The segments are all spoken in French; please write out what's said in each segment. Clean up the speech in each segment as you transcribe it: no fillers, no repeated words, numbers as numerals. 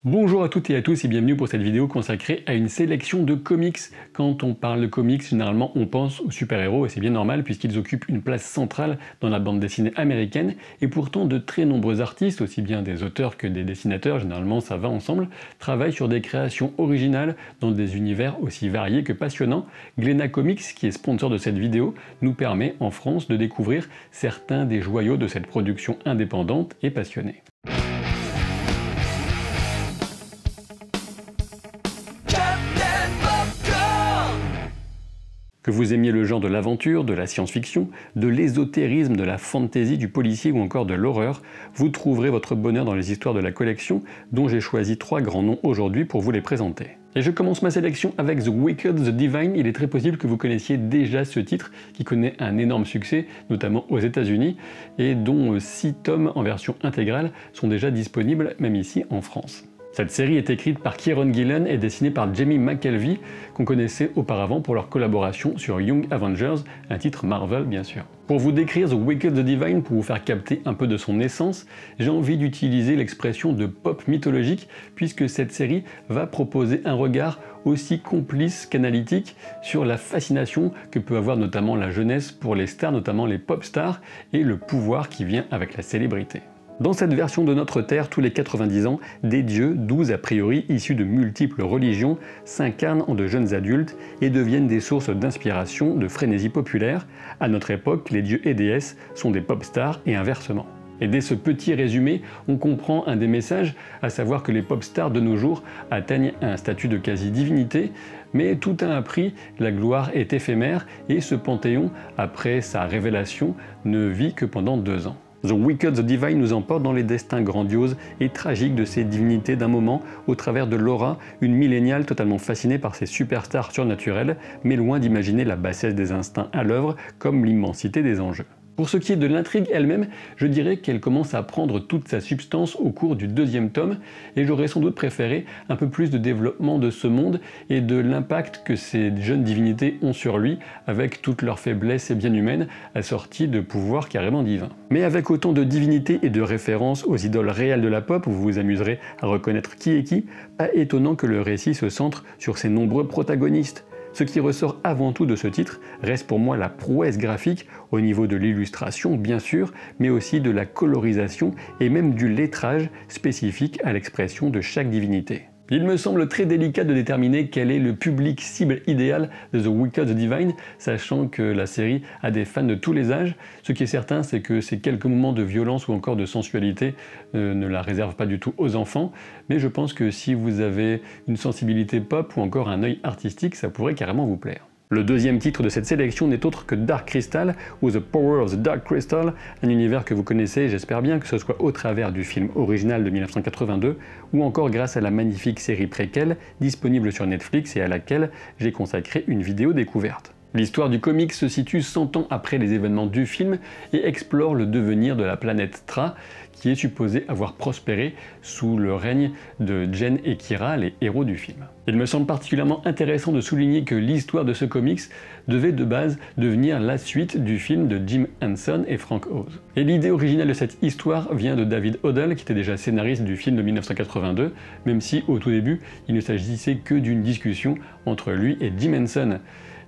Bonjour à toutes et à tous et bienvenue pour cette vidéo consacrée à une sélection de comics. Quand on parle de comics, généralement on pense aux super-héros et c'est bien normal puisqu'ils occupent une place centrale dans la bande dessinée américaine et pourtant de très nombreux artistes, aussi bien des auteurs que des dessinateurs, généralement ça va ensemble, travaillent sur des créations originales dans des univers aussi variés que passionnants. Glénat Comics, qui est sponsor de cette vidéo, nous permet en France de découvrir certains des joyaux de cette production indépendante et passionnée. Que vous aimiez le genre de l'aventure, de la science-fiction, de l'ésotérisme, de la fantasy, du policier ou encore de l'horreur, vous trouverez votre bonheur dans les histoires de la collection, dont j'ai choisi 3 grands noms aujourd'hui pour vous les présenter. Et je commence ma sélection avec The Wicked, The Divine. Il est très possible que vous connaissiez déjà ce titre, qui connaît un énorme succès, notamment aux États-Unis, et dont 6 tomes en version intégrale sont déjà disponibles, même ici en France. Cette série est écrite par Kieron Gillen et dessinée par Jamie McKelvey, qu'on connaissait auparavant pour leur collaboration sur Young Avengers, un titre Marvel bien sûr. Pour vous décrire The Wicked, The Divine, pour vous faire capter un peu de son essence, j'ai envie d'utiliser l'expression de pop mythologique, puisque cette série va proposer un regard aussi complice qu'analytique sur la fascination que peut avoir notamment la jeunesse pour les stars, notamment les pop stars, et le pouvoir qui vient avec la célébrité. Dans cette version de notre Terre, tous les 90 ans, des dieux, 12 a priori issus de multiples religions, s'incarnent en de jeunes adultes et deviennent des sources d'inspiration, de frénésie populaire. À notre époque, les dieux et déesses sont des pop stars et inversement. Et dès ce petit résumé, on comprend un des messages, à savoir que les pop stars de nos jours atteignent un statut de quasi-divinité, mais tout a un prix, la gloire est éphémère et ce panthéon, après sa révélation, ne vit que pendant 2 ans. The Wicked, The Divine nous emporte dans les destins grandioses et tragiques de ces divinités d'un moment au travers de Laura, une milléniale totalement fascinée par ces superstars surnaturelles, mais loin d'imaginer la bassesse des instincts à l'œuvre comme l'immensité des enjeux. Pour ce qui est de l'intrigue elle-même, je dirais qu'elle commence à prendre toute sa substance au cours du 2e tome, et j'aurais sans doute préféré un peu plus de développement de ce monde et de l'impact que ces jeunes divinités ont sur lui, avec toutes leurs faiblesses et bien humaines, assorties de pouvoirs carrément divins. Mais avec autant de divinités et de références aux idoles réelles de la pop, vous vous amuserez à reconnaître qui est qui, pas étonnant que le récit se centre sur ses nombreux protagonistes. Ce qui ressort avant tout de ce titre reste pour moi la prouesse graphique au niveau de l'illustration bien sûr, mais aussi de la colorisation et même du lettrage spécifique à l'expression de chaque divinité. Il me semble très délicat de déterminer quel est le public cible idéal de The Wicked, The Divine, sachant que la série a des fans de tous les âges. Ce qui est certain, c'est que ces quelques moments de violence ou encore de sensualité ne la réservent pas du tout aux enfants, mais je pense que si vous avez une sensibilité pop ou encore un œil artistique, ça pourrait carrément vous plaire. Le 2e titre de cette sélection n'est autre que Dark Crystal, ou The Power of the Dark Crystal, un univers que vous connaissez, j'espère bien, que ce soit au travers du film original de 1982, ou encore grâce à la magnifique série préquelle, disponible sur Netflix et à laquelle j'ai consacré une vidéo découverte. L'histoire du comic se situe 100 ans après les événements du film et explore le devenir de la planète Thra, qui est supposée avoir prospéré sous le règne de Jen et Kira, les héros du film. Il me semble particulièrement intéressant de souligner que l'histoire de ce comics devait de base devenir la suite du film de Jim Henson et Frank Oz. Et l'idée originale de cette histoire vient de David Odell, qui était déjà scénariste du film de 1982, même si au tout début il ne s'agissait que d'une discussion entre lui et Jim Henson.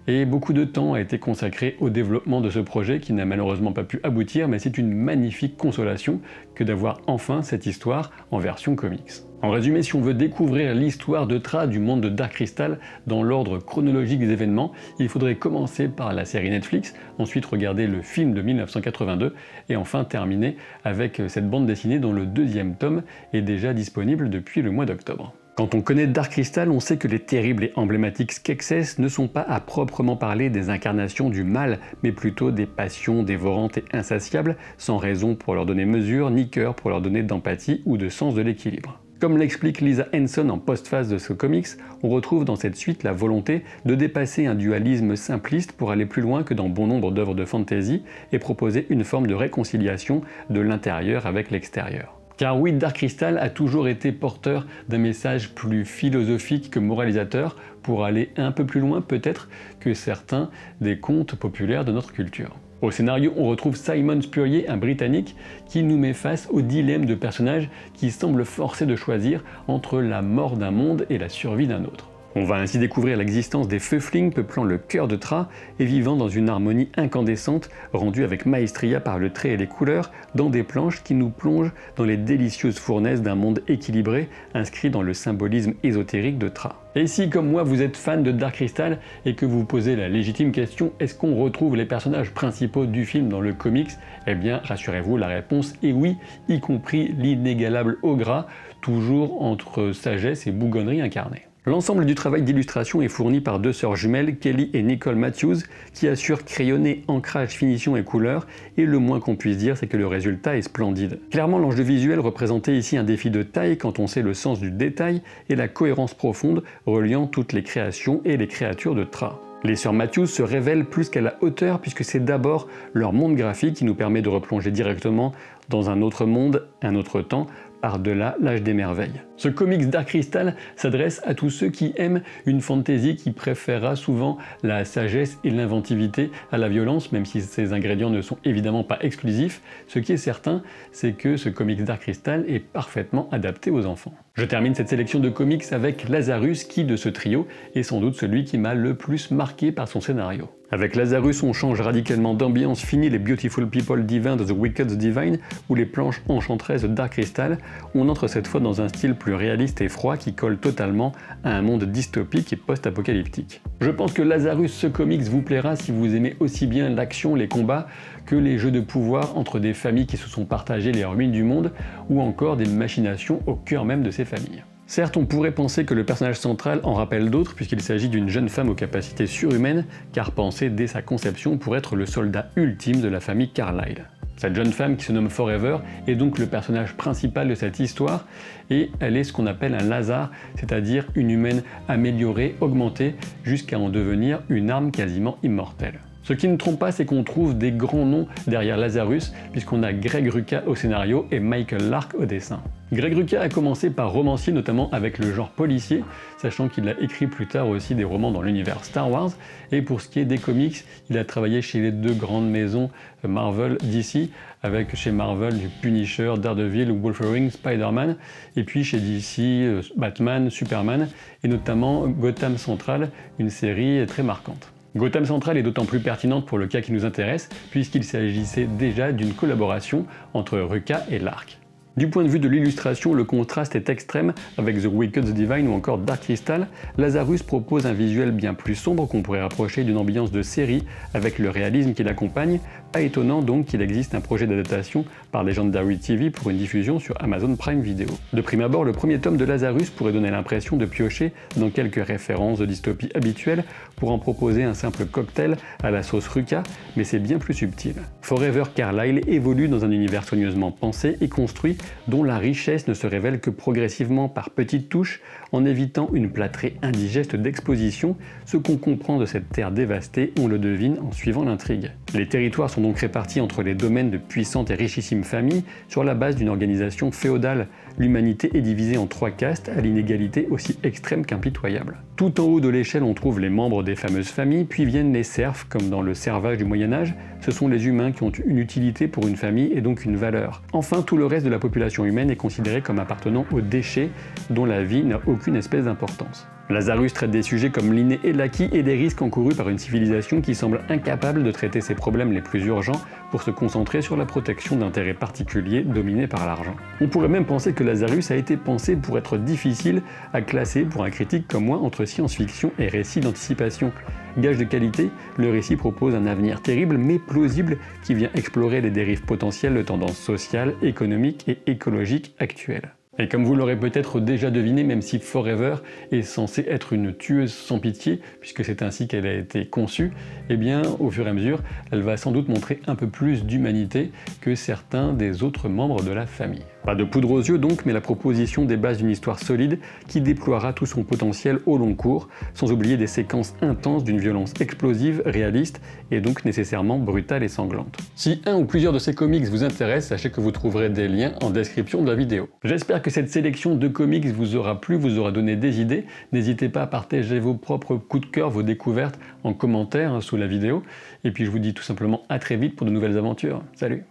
Et beaucoup de temps a été consacré au développement de ce projet qui n'a malheureusement pas pu aboutir, mais c'est une magnifique consolation que d'avoir enfin cette histoire en version comics. En résumé, si on veut découvrir l'histoire de Thra du monde de Dark Crystal dans l'ordre chronologique des événements, il faudrait commencer par la série Netflix, ensuite regarder le film de 1982 et enfin terminer avec cette bande dessinée dont le 2e tome est déjà disponible depuis le mois d'octobre. Quand on connaît Dark Crystal, on sait que les terribles et emblématiques Skeksis ne sont pas à proprement parler des incarnations du mal, mais plutôt des passions dévorantes et insatiables, sans raison pour leur donner mesure, ni cœur pour leur donner d'empathie ou de sens de l'équilibre. Comme l'explique Lisa Henson en postface de ce comics, on retrouve dans cette suite la volonté de dépasser un dualisme simpliste pour aller plus loin que dans bon nombre d'œuvres de fantasy et proposer une forme de réconciliation de l'intérieur avec l'extérieur. Car oui, Dark Crystal a toujours été porteur d'un message plus philosophique que moralisateur, pour aller un peu plus loin peut-être que certains des contes populaires de notre culture. Au scénario, on retrouve Simon Spurrier, un Britannique, qui nous met face au dilemme de personnages qui semblent forcés de choisir entre la mort d'un monde et la survie d'un autre. On va ainsi découvrir l'existence des Fœflings peuplant le cœur de Thra et vivant dans une harmonie incandescente rendue avec maestria par le trait et les couleurs dans des planches qui nous plongent dans les délicieuses fournaises d'un monde équilibré inscrit dans le symbolisme ésotérique de Thra. Et si comme moi vous êtes fan de Dark Crystal et que vous vous posez la légitime question est-ce qu'on retrouve les personnages principaux du film dans le comics, eh bien rassurez-vous, la réponse est oui, y compris l'inégalable Ogra, toujours entre sagesse et bougonnerie incarnée. L'ensemble du travail d'illustration est fourni par deux sœurs jumelles, Kelly et Nicole Matthews, qui assurent crayonné, ancrage, finition et couleur, et le moins qu'on puisse dire, c'est que le résultat est splendide. Clairement, l'enjeu visuel représentait ici un défi de taille quand on sait le sens du détail et la cohérence profonde reliant toutes les créations et les créatures de Thra. Les sœurs Matthews se révèlent plus qu'à la hauteur puisque c'est d'abord leur monde graphique qui nous permet de replonger directement dans un autre monde, un autre temps, par-delà l'âge des merveilles. Ce comics Dark Crystal s'adresse à tous ceux qui aiment une fantasy qui préférera souvent la sagesse et l'inventivité à la violence, même si ces ingrédients ne sont évidemment pas exclusifs. Ce qui est certain, c'est que ce comics Dark Crystal est parfaitement adapté aux enfants. Je termine cette sélection de comics avec Lazarus qui, de ce trio, est sans doute celui qui m'a le plus marqué par son scénario. Avec Lazarus, on change radicalement d'ambiance, fini les Beautiful People divins de The Wicked Divine ou les planches enchanteresses de Dark Crystal. On entre cette fois dans un style plus réaliste et froid qui colle totalement à un monde dystopique et post-apocalyptique. Je pense que Lazarus, ce comics, vous plaira si vous aimez aussi bien l'action, les combats, que les jeux de pouvoir entre des familles qui se sont partagées les ruines du monde, ou encore des machinations au cœur même de ces familles. Certes, on pourrait penser que le personnage central en rappelle d'autres puisqu'il s'agit d'une jeune femme aux capacités surhumaines, car pensée dès sa conception pour être le soldat ultime de la famille Carlyle. Cette jeune femme qui se nomme Forever est donc le personnage principal de cette histoire et elle est ce qu'on appelle un Lazare, c'est-à-dire une humaine améliorée, augmentée, jusqu'à en devenir une arme quasiment immortelle. Ce qui ne trompe pas, c'est qu'on trouve des grands noms derrière Lazarus, puisqu'on a Greg Rucka au scénario et Michael Lark au dessin. Greg Rucka a commencé par romancier, notamment avec le genre policier, sachant qu'il a écrit plus tard aussi des romans dans l'univers Star Wars. Et pour ce qui est des comics, il a travaillé chez les deux grandes maisons Marvel, DC, avec chez Marvel du Punisher, Daredevil, Wolverine, Spider-Man, et puis chez DC, Batman, Superman, et notamment Gotham Central, une série très marquante. Gotham Central est d'autant plus pertinente pour le cas qui nous intéresse, puisqu'il s'agissait déjà d'une collaboration entre Rucka et Lark. Du point de vue de l'illustration, le contraste est extrême avec The Wicked Divine ou encore Dark Crystal. Lazarus propose un visuel bien plus sombre qu'on pourrait rapprocher d'une ambiance de série avec le réalisme qui l'accompagne. Pas étonnant donc qu'il existe un projet d'adaptation par Legendary TV pour une diffusion sur Amazon Prime Video. De prime abord, le premier tome de Lazarus pourrait donner l'impression de piocher dans quelques références de dystopie habituelles pour en proposer un simple cocktail à la sauce Rucka, mais c'est bien plus subtil. Forever Carlyle évolue dans un univers soigneusement pensé et construit dont la richesse ne se révèle que progressivement par petites touches, en évitant une plâtrée indigeste d'exposition. Ce qu'on comprend de cette terre dévastée, on le devine en suivant l'intrigue. Les territoires sont donc répartis entre les domaines de puissantes et richissimes familles sur la base d'une organisation féodale. L'humanité est divisée en 3 castes à l'inégalité aussi extrême qu'impitoyable. Tout en haut de l'échelle, on trouve les membres des fameuses familles, puis viennent les serfs, comme dans le servage du Moyen-Âge. Ce sont les humains qui ont une utilité pour une famille et donc une valeur. Enfin, tout le reste de la population humaine est considéré comme appartenant aux déchets, dont la vie n'a aucune espèce d'importance. Lazarus traite des sujets comme l'inné et l'acquis et des risques encourus par une civilisation qui semble incapable de traiter ses problèmes les plus urgents pour se concentrer sur la protection d'intérêts particuliers dominés par l'argent. On pourrait même penser que Lazarus a été pensé pour être difficile à classer pour un critique comme moi entre science-fiction et récit d'anticipation. Gage de qualité, le récit propose un avenir terrible mais plausible qui vient explorer les dérives potentielles de tendances sociales, économiques et écologiques actuelles. Et comme vous l'aurez peut-être déjà deviné, même si Forever est censée être une tueuse sans pitié, puisque c'est ainsi qu'elle a été conçue, eh bien, au fur et à mesure, elle va sans doute montrer un peu plus d'humanité que certains des autres membres de la famille. Pas de poudre aux yeux donc, mais la proposition des bases d'une histoire solide qui déploiera tout son potentiel au long cours, sans oublier des séquences intenses d'une violence explosive, réaliste et donc nécessairement brutale et sanglante. Si un ou plusieurs de ces comics vous intéressent, sachez que vous trouverez des liens en description de la vidéo. J'espère que cette sélection de comics vous aura plu, vous aura donné des idées. N'hésitez pas à partager vos propres coups de cœur, vos découvertes en commentaire sous la vidéo. Et puis je vous dis tout simplement à très vite pour de nouvelles aventures. Salut!